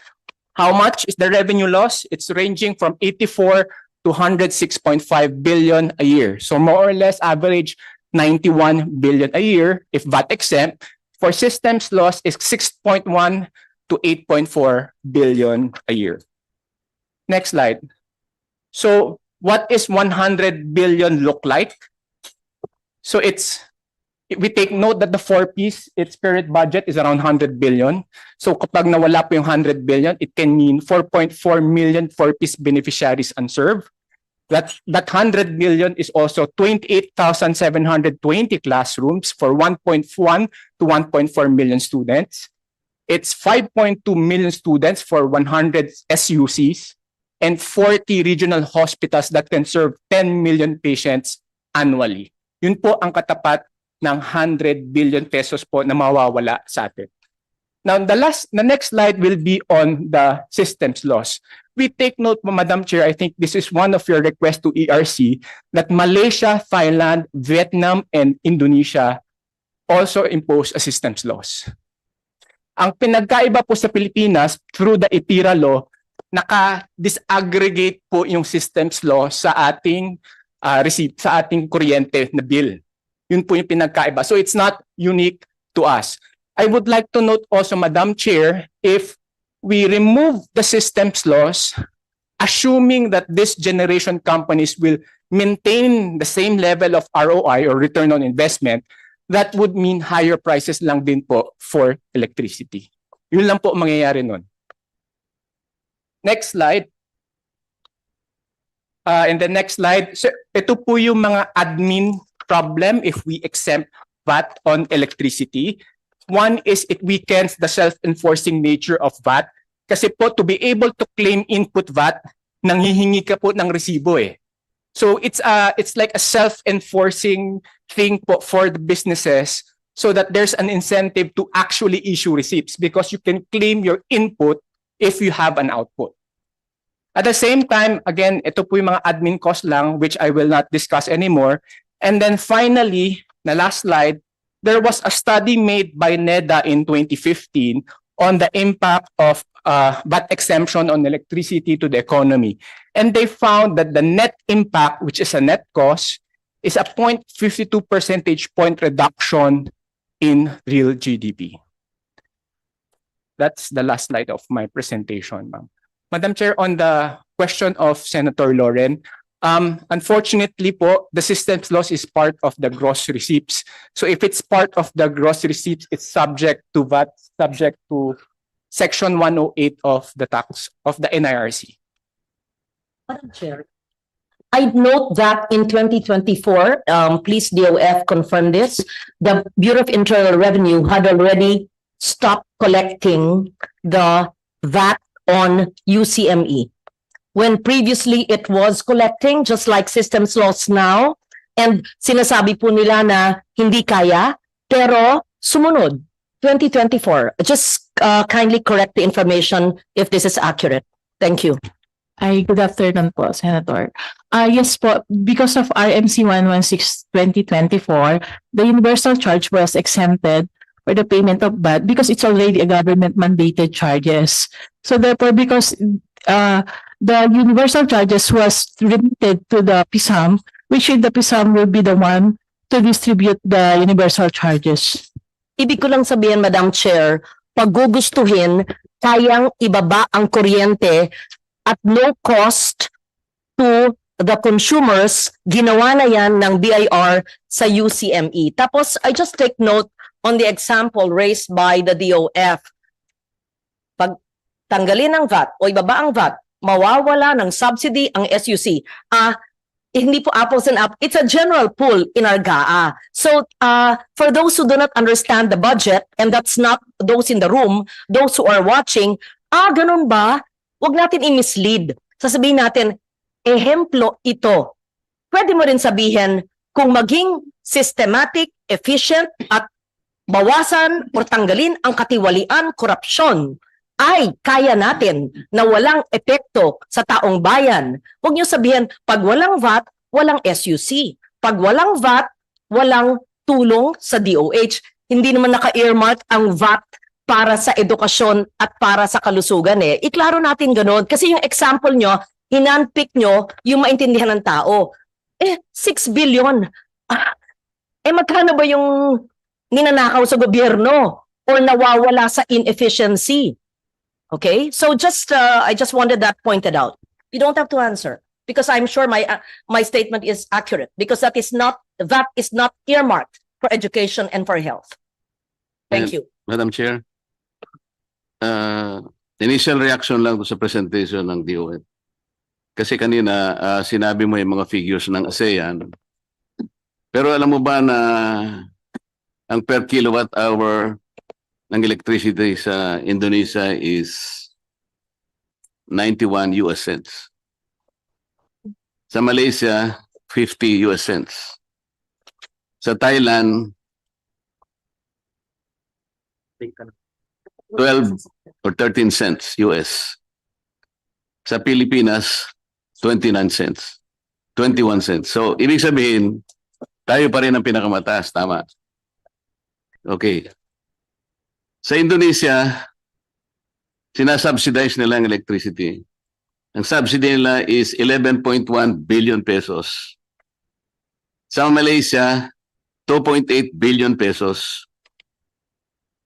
how much is the revenue loss? It's ranging from 84 to 106.5 billion a year. So more or less average 91 billion a year if VAT exempt. For systems loss is 6.1 to 8.4 billion a year. Next slide. So what is 100 billion look like? So we take note that the 4Ps, its current budget is around 100 billion. So kapag nawala po yung 100 billion, it can mean 4.4 million 4Ps beneficiaries unserved. That 100 million is also 28,720 classrooms for 1.1 to 1.4 million students. It's 5.2 million students for 100 SUCs and 40 regional hospitals that can serve 10 million patients annually. Yun po ang katapat ng 100 billion pesos po na mawawala sa atin. Now, the next slide will be on the systems loss. We take note, Madam Chair, I think this is one of your requests to ERC, that Malaysia, Thailand, Vietnam, and Indonesia also impose a systems loss. Ang pinagkaiba po sa Pilipinas, through the IPIRA law, naka-disaggregate po yung systems law sa ating receipt, sa ating kuryente na bill. Yun po yung pinagkaiba. So it's not unique to us. I would like to note also, Madam Chair, if we remove the systems loss, assuming that this generation companies will maintain the same level of ROI or return on investment, that would mean higher prices lang din po for electricity. Yun lang po mangyayari nun. Next slide. In the next slide, so ito po yung mga admin problem if we exempt VAT on electricity. One is it weakens the self-enforcing nature of VAT. Kasi po, to be able to claim input VAT, nanghihingi ka po ng resibo eh. So it's like a self-enforcing thing po for the businesses so that there's an incentive to actually issue receipts because you can claim your input if you have an output. At the same time, again, ito po yung mga admin cost lang which I will not discuss anymore. And then finally, the last slide, there was a study made by NEDA in 2015 on the impact of VAT exemption on electricity to the economy. And they found that the net impact, which is a net cost, is a 0.52 percentage point reduction in real GDP. That's the last slide of my presentation, ma'am. Madam Chair, on the question of Senator Loren, unfortunately po, the systems loss is part of the gross receipts. So if it's part of the gross receipts, it's subject to VAT, subject to Section 108 of the tax of the NIRC. Madam Chair, I note that in 2024, please DOF confirm this, the Bureau of Internal Revenue had already stopped collecting the VAT on UCME. When previously it was collecting, just like systems loss now, and sinasabi po nila na hindi kaya, pero sumunod, 2024. Just kindly correct the information if this is accurate. Thank you. Ay, good afternoon po, Senator. Yes po, because of RMC 116/2024, the universal charge was exempted for the payment of VAT because it's already a government mandated charges. So therefore, because the universal charges was remitted to the PISAM, which the PISAM will be the one to distribute the universal charges. Ibig ko lang sabihin, Madam Chair, pag gugustuhin, kayang ibaba ang kuryente at low cost to the consumers, ginawa na yan ng BIR sa UCME. Tapos, I just take note on the example raised by the DOF. Pag tanggalin ang VAT o ibaba ang VAT, mawawala ng subsidy ang SUC. hindi po apples and apples. It's a general pool in our GAA. So, for those who do not understand the budget, and that's not those in the room, those who are watching, ganun ba? Huwag natin i-mislead. Sasabihin natin, ehemplo ito. Pwede mo rin sabihin, kung maging systematic, efficient, at bawasan o tanggalin ang katiwalian, korupsyon, ay kaya natin na walang epekto sa taong bayan. Huwag niyo sabihin, pag walang VAT, walang SUC. Pag walang VAT, walang tulong sa DOH. Hindi naman naka-earmark ang VAT para sa edukasyon at para sa kalusugan eh. Iklaro natin ganun. Kasi yung example nyo, hinanpick nyo yung maintindihan ng tao. 6 billion. Magkano ba yung ninanakaw sa gobyerno or nawawala sa inefficiency? Okay, so I just wanted that pointed out. You don't have to answer because I'm sure my statement is accurate because that is not earmarked for education and for health. Thank you. Madam Chair, initial reaction lang sa presentation ng DOF. Kasi kanina sinabi mo yung mga figures ng ASEAN. Pero alam mo ba na ang per kilowatt hour ng electricity sa Indonesia is 91 US cents. Sa Malaysia, 50 US cents. Sa Thailand, 12 or 13 cents US. Sa Pilipinas, 29 cents. 21 cents. So, ibig sabihin, tayo pa rin ang pinakamataas. Tama. Okay. Sa Indonesia, sinasubsidize nila ang electricity. Ang subsidy nila is 11.1 billion pesos. Sa Malaysia, 2.8 billion pesos.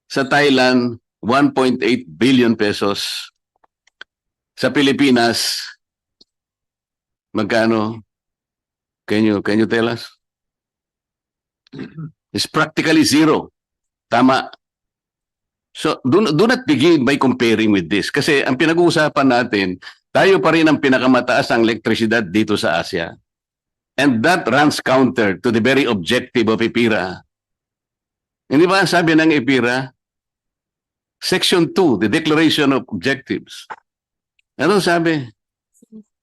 Sa Thailand, 1.8 billion pesos. Sa Pilipinas, magkano? Can you tell us? It's practically zero. Tama. So, do not begin by comparing with this. Kasi ang pinag-uusapan natin, tayo pa rin ang pinakamataas ang elektrisidad dito sa Asia. And that runs counter to the very objective of EPIRA. Hindi ba sabi ng EPIRA? Section 2, the Declaration of Objectives. Ano sabi?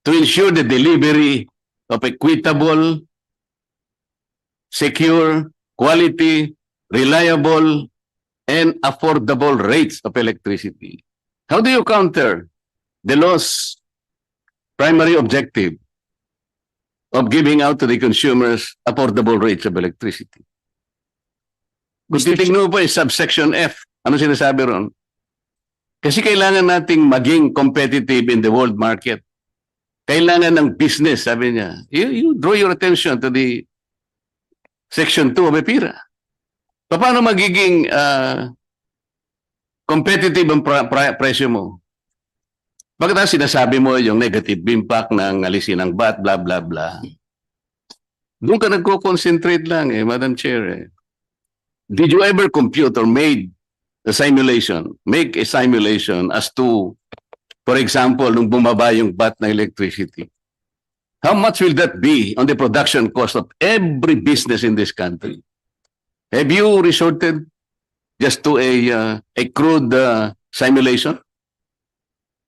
To ensure the delivery of equitable, secure, quality, reliable, and affordable rates of electricity. How do you counter the law's primary objective of giving out to the consumers affordable rates of electricity? Kung titignan mo po yung subsection F, ano sinasabi ron? Kasi kailangan nating maging competitive in the world market. Kailangan ng business, sabi niya. You draw your attention to the section 2 of EPIRA. Paano magiging competitive ang presyo mo? Bakit sinasabi mo yung negative impact ng alisin ng VAT, blah, blah, blah. Doon ka nagko-concentrate lang Madam Chair. Did you ever compute or make a simulation as to, for example, nung bumaba yung VAT na electricity? How much will that be on the production cost of every business in this country? Have you resorted just to a crude simulation?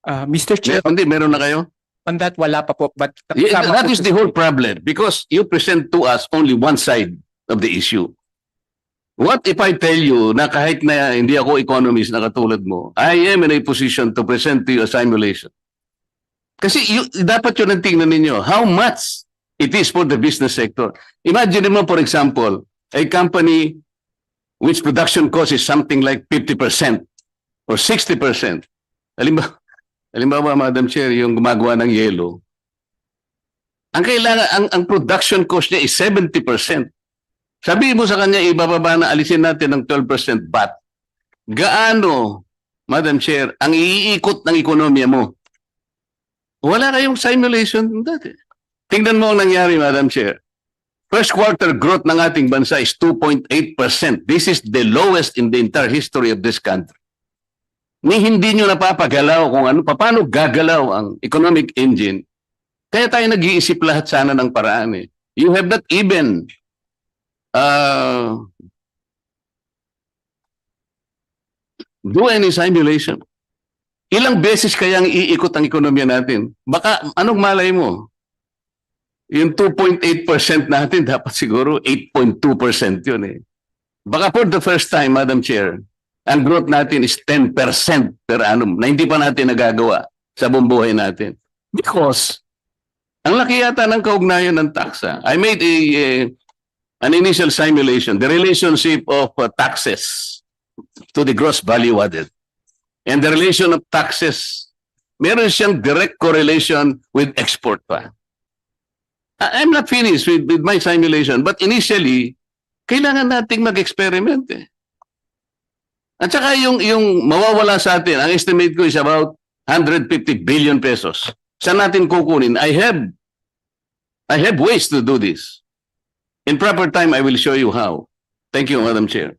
Mr. Chair, Meron na kayo? on that wala pa po, but That is the whole problem because you present to us only one side of the issue. What if I tell you na kahit na hindi ako economist na katulad mo, I am in a position to present to you a simulation? Kasi dapat yun ang tingnan ninyo. How much it is for the business sector. Imagine mo, for example, a company which production cost is something like 50% or 60%. Halimbawa, Madam Chair, yung gumagawa ng yelo, ang production cost niya is 70%. Sabihin mo sa kanya, ibababa na, alisin natin ng 12% VAT. Gaano, Madam Chair, ang iikot ng ekonomiya mo? Wala kayong simulation dati. Tingnan mo ang nangyari, Madam Chair. First quarter growth ng ating bansa is 2.8%. This is the lowest in the entire history of this country. Ni hindi nyo napapagalaw kung ano, paano gagalaw ang economic engine Kaya tayo nag-iisip lahat sana ng paraan eh. You have not even do any simulation. Ilang beses kayang iikot ang ekonomiya natin? Baka anong malay mo? Yung 2.8% natin, dapat siguro 8.2% yun eh. Baka for the first time, Madam Chair, ang growth natin is 10% per annum na hindi pa natin nagagawa sa buong buhay natin. Because, ang laki yata ng kaugnayan ng taxa. I made an initial simulation, the relationship of taxes to the gross value added. And the relation of taxes, meron siyang direct correlation with export pa. I'm not finished with my simulation, but initially, kailangan nating mag-experiment eh. At saka yung mawawala sa atin, ang estimate ko is about 150 billion pesos. Saan natin kukunin? I have ways to do this. In proper time, I will show you how. Thank you, Madam Chair.